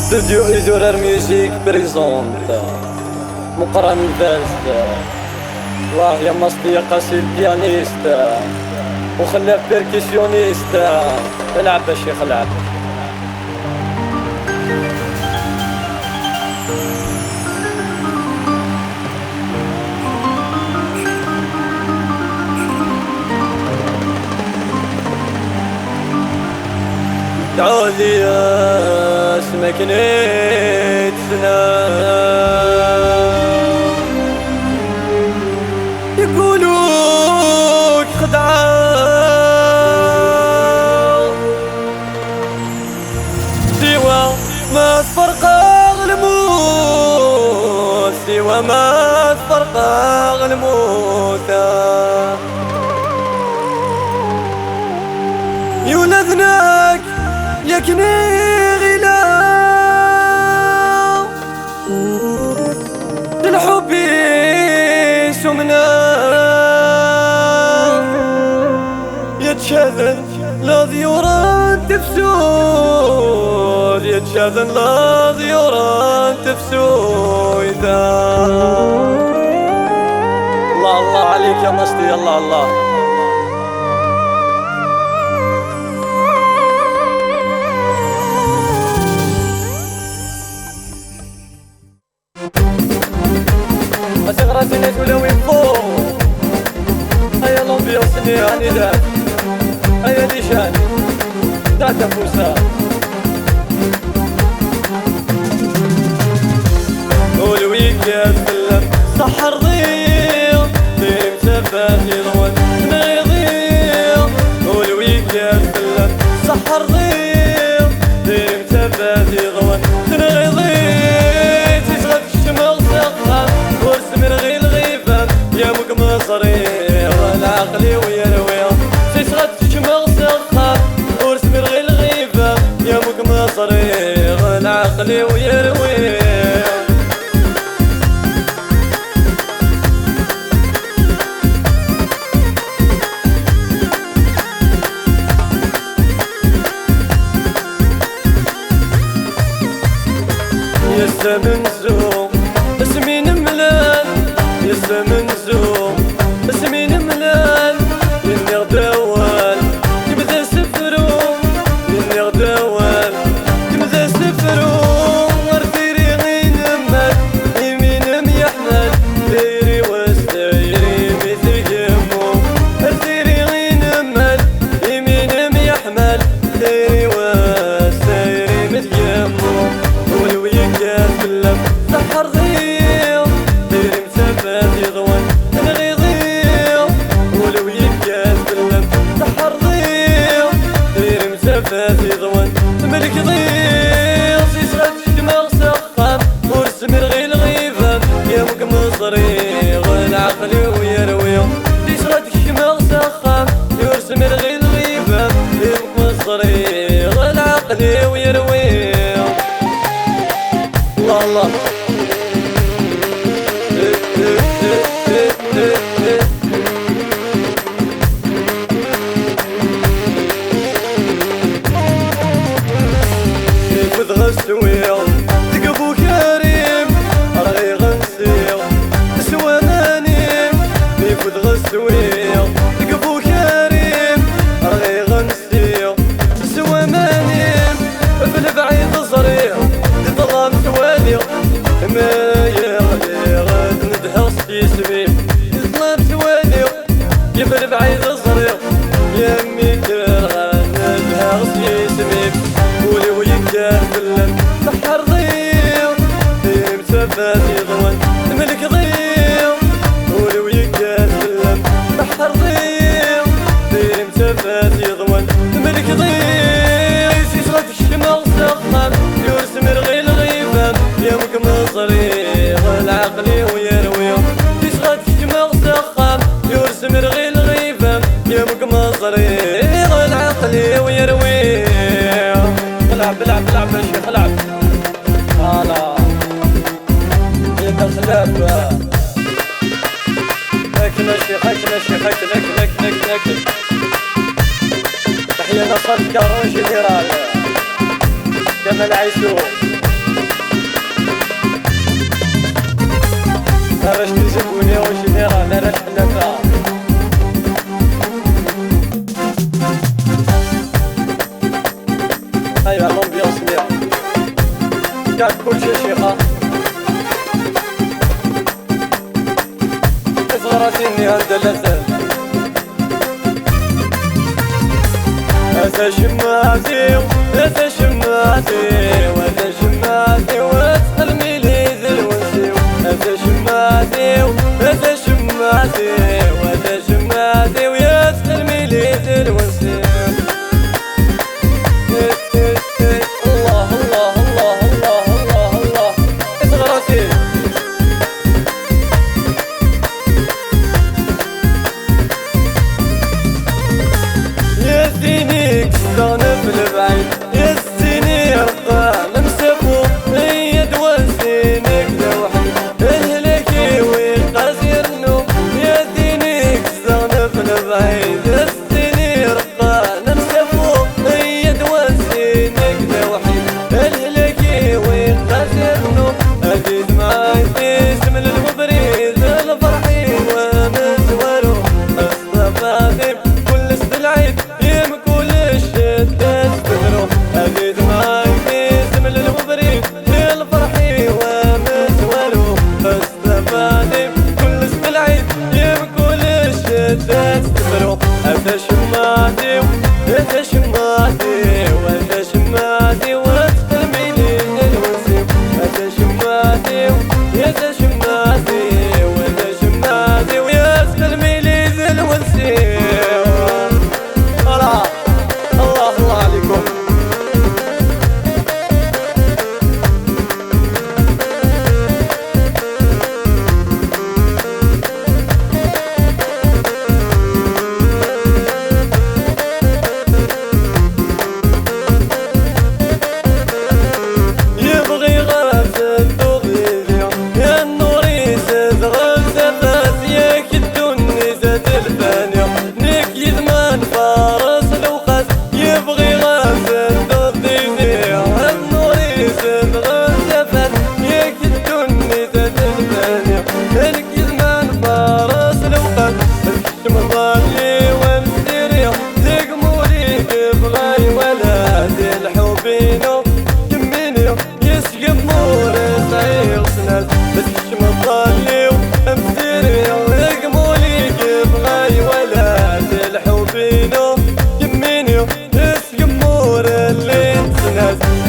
Studio Isorar Music بريزونت مقرن الباست. الله يا مصطي يا قاسي البيانيست وخلاف بيركسيونيست. العب يا شيخ العب. تعالي يا اسمك نيت سنان يقولوك خدعان سوى ما تفرق الموت، سوى ما تفرق الموت. يولدناك يكني غلا الحب سمنا يتشاذن لا ذيوران تفسود، يتشاذن لا ذيوران تفسود. الله الله عليك يا مصطي. الله الله راسي ولا وين فوق. هيا لومبيونس يعني لا هيا ليشان داتا فوسا والويكاند فلم سحر ضيع دير مسافات يضوان ما يضيع. والويكاند فلم سحر ضيع دير مسافات يضوان ما يضيع. تسغد الشمال سقف واسمر غير الغيبان يا مك مصري والعقلي ويروي. تسغد الشمال سقف واسمر غير الغيبان يا مك مصري والعقلي ويروي. يسمن زوم اسمين ملال، يسمن زوم اسمين ملال. إني غداوال يبدا سفرو، إني غداوال يبدا سفرو. ارتيري غين مال يمين يحمل دايري واستايري مثل يمو. ارتيري غين مال يمين يحمل دايري واستايري مثل يمو. سحر ضيع دير مسافات يضوان انا غيضيع. ولو يكاد بلم سحر ضيع دير مسافات يضوان ملك ضيع. سيسغد الشمال سقام ورسمر غير الغيبان يا مك مصري والعقلي ويروي. سيسغد الشمال سقام ورسمر غير الغيبان يا مك مصري والعقلي ويروي. الله الله كيف غسويا تقبو كريم رغي غنسيا سوا مانيم. كيف غسويا تقبو كريم رغي غنسيا سوا مانيم. في البعيد صريح ظلام توالي ما يغلي غاد ندهر سيسميم. ظلام توالي يفل بعيد صريح يا ميتر غاد ندهر سيسميم. ولي ويكاد بلم سحر ضيع دير مسافات يضوان ملك ضيع. ولي ويكاد بلم سحر ضيع دير مسافات يضوان ملك ضيع. سيسغد الشمال سقام يرسمر غير الغيبان يا مك مصري والعقلي ويروي. تسغد الشمال سقام يرسمر غير الغيبان يا مك مصري والعقلي ويروي. العب العب العب يا شيخ العب. هلا يا خلاف اكل يا شيخ اكل يا شيخ اكل اكل اكل اكل اكل. تحية نصر كاروش جنرال جمال عيسو نراش تجيبوني وشني راه نراش حنفا ايوا لومبيونس مية كاع كلشي شيخة صغراتيني هند لازال هذا شماتي هذا شماتي وهذا شماتي وتقلمي لي ذلونسي هذا شماتي هذا شماتي وهذا شماتي ويا تقلمي لي ذلونسي الله الله الله الله الله الله صغراتي يدينيك صانع بالبعيد يستيني رقع نمسكو هي دوازينك لوحي الهلكي ويقاسير النوم يدينيك صانع بالبعيد يستيني رقع نمسكو هي دوازينك لوحي الهلكي ويقاسير النوم أزيد معاي في سمل المبريد الفرحي ومزوالو أصطفى كل استلعيد كل الشدات تدرو أزيد معاي في سمل المبريد الفرحي ومسوالو استفادي كل استلعيد كل الشدات تدرو أنت شماتي أنت شماتي وأنت شماتي وتقلبي لي الوسيم أنت شماتي أنت شماتي وأنت شماتي ويا تقلبي لي الوسيم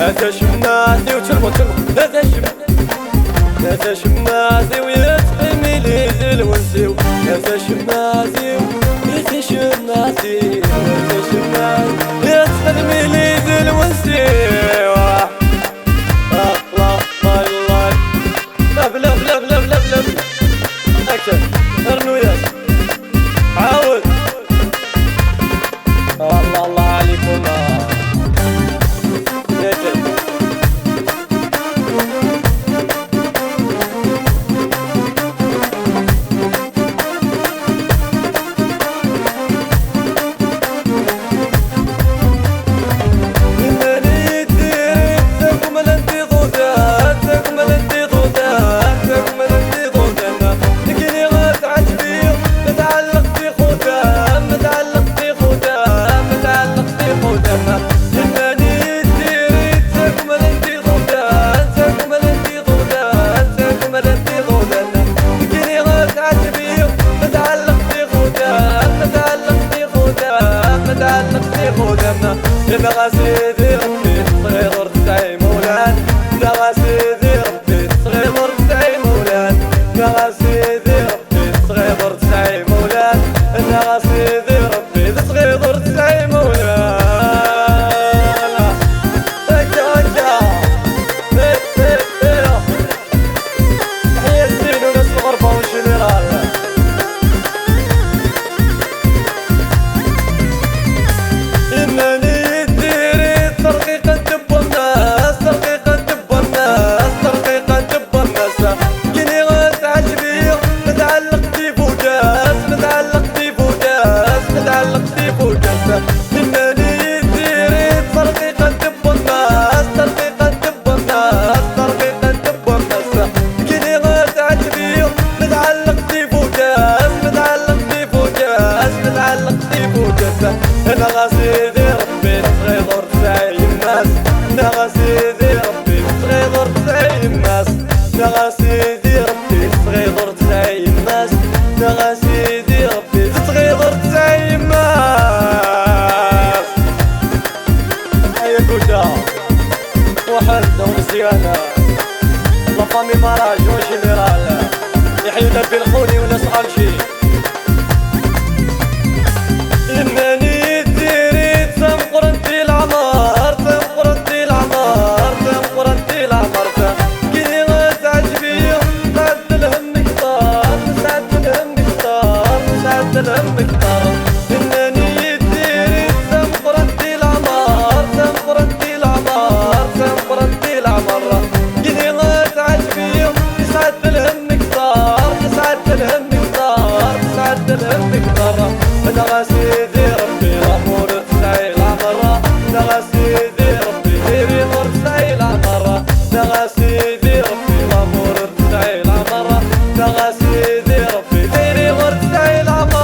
هذا شماتي وترمو هذا شماتي ويتقلمي لي ذلونسي هذا شماتي هذا شماتي هذا شماتي يتقلمي لي ذلونسي الله الله لا بلا بلا بلا بلا بلا هكا ارنوياش عاود الله الله عليكم إذا غاسيدي ربي صغير ورتعي مولان إذا غاسيدي ربي صغير ورتعي مولان إذا غاسيدي ربي صغير ورتعي مولان إذا غاسيدي ربي صغير ورتعي مولان هكا هكا تحية الزين وناس الغربة والجنرال إنني ترقيقا دب الناس كوتا وحدة ومزيانة لا فامي مراج وجينيرال يحيونا بالخوني ولا صغالشي إنني ديري تمقرنتي العمار تمقرنتي العمار تمقرنتي العمار كي غتعجبي سعد الهم كتار سعد الهم كتار سعد الهم كتار إنني ديري تمقرنتي العمار تمقرنتي العمار تمقرنتي العمار كي غتعجبي سعد الهم كتار سعد الهم كتار سعد الهم كتار انا سيدي ربي الامور تسعي العمرة انا سيدي ربي ديري امور تسعي العمرة انا سيدي ربي الامور تسعي العمرة انا سيدي ربي ديري امور تسعي العمر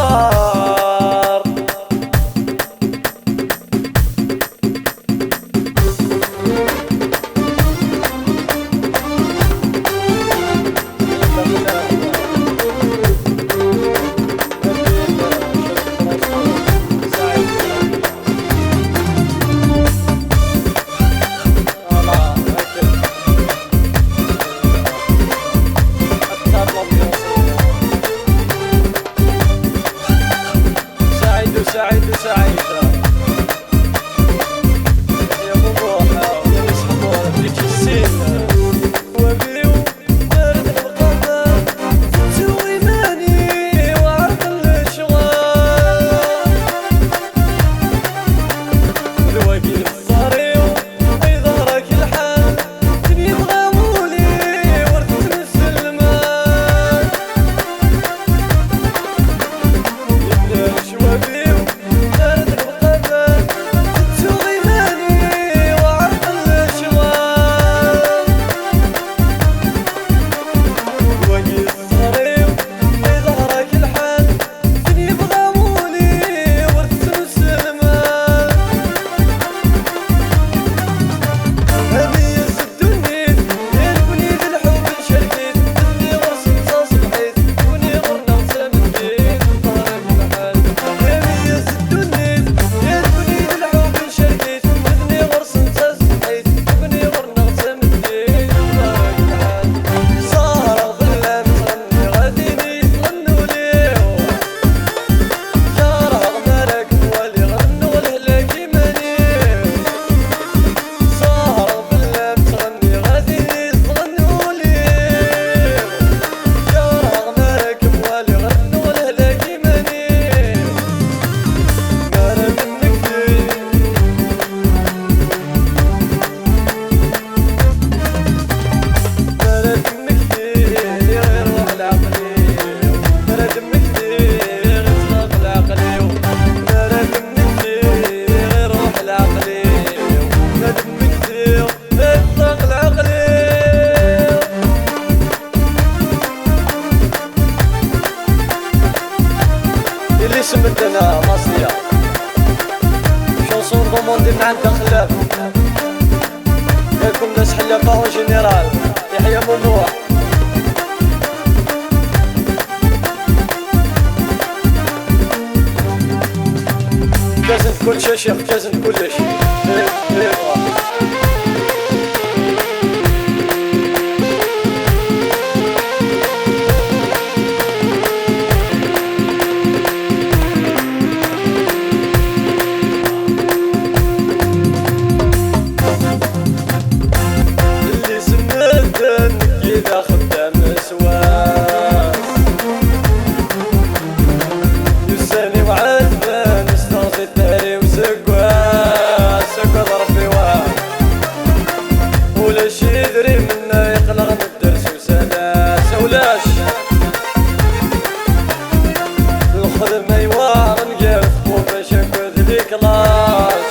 سعيد سعيدة يا بابا يا مسحور فيك السين وبيو بارد القدر تسوي ماني وعقل الشغال الواقي الصاريو يظهرك الحال تبي بغاولي ورث السلمان يبدا شوابيو اللي سمتنا مصرية شونسون روموندي من عند خلاف لكم ناس حلافة اون جينيرال يحيى ممنوع كازن كلش يا شيخ كازن كلش إذا خدام سواس يساني وعذبان استغطي التهري وسقواس سقط ربي واحد ولا شي يدري منا يقلق من الدرس وسلاس ولاش الخدمة يوار نقف وباش نكوذ لي كلاش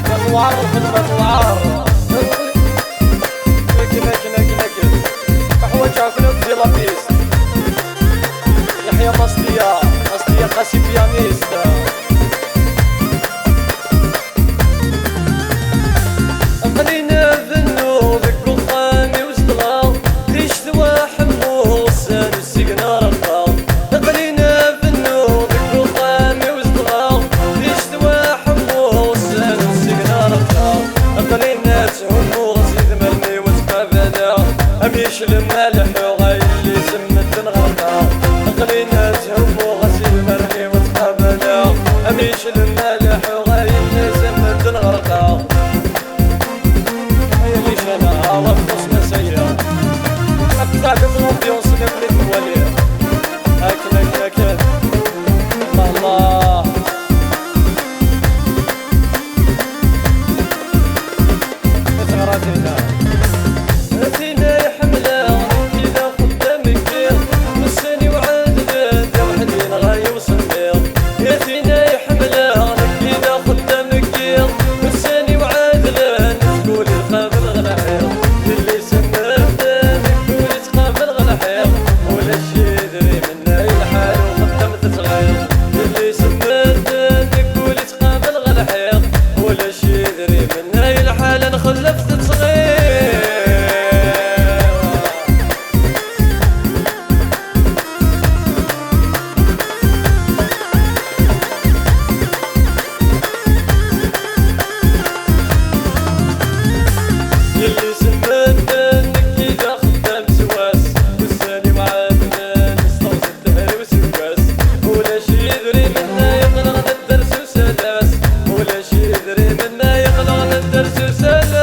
مطوار الخدمة طوار يحيى مصلية قاسي بيانيستا قلينا ذنو ذك وخامي وزدغا ريش ذوا حمو السان والسقنا رخا قلينا ذنو ذك وخامي وزدغا ريش ذوا حمو السان والسقنا رخا المالح وغايلي سمت نغرقا قلينا تهم وغسيل مرحي وتقابلا أميش المالح وغايلي سمت نغرقا ليش أنا عرف قسمة سيئة أكثر بالأمبيونس نبني الولي هكذا الله تغراتينا ولا شي يدري منا يقلع الدرس وسلام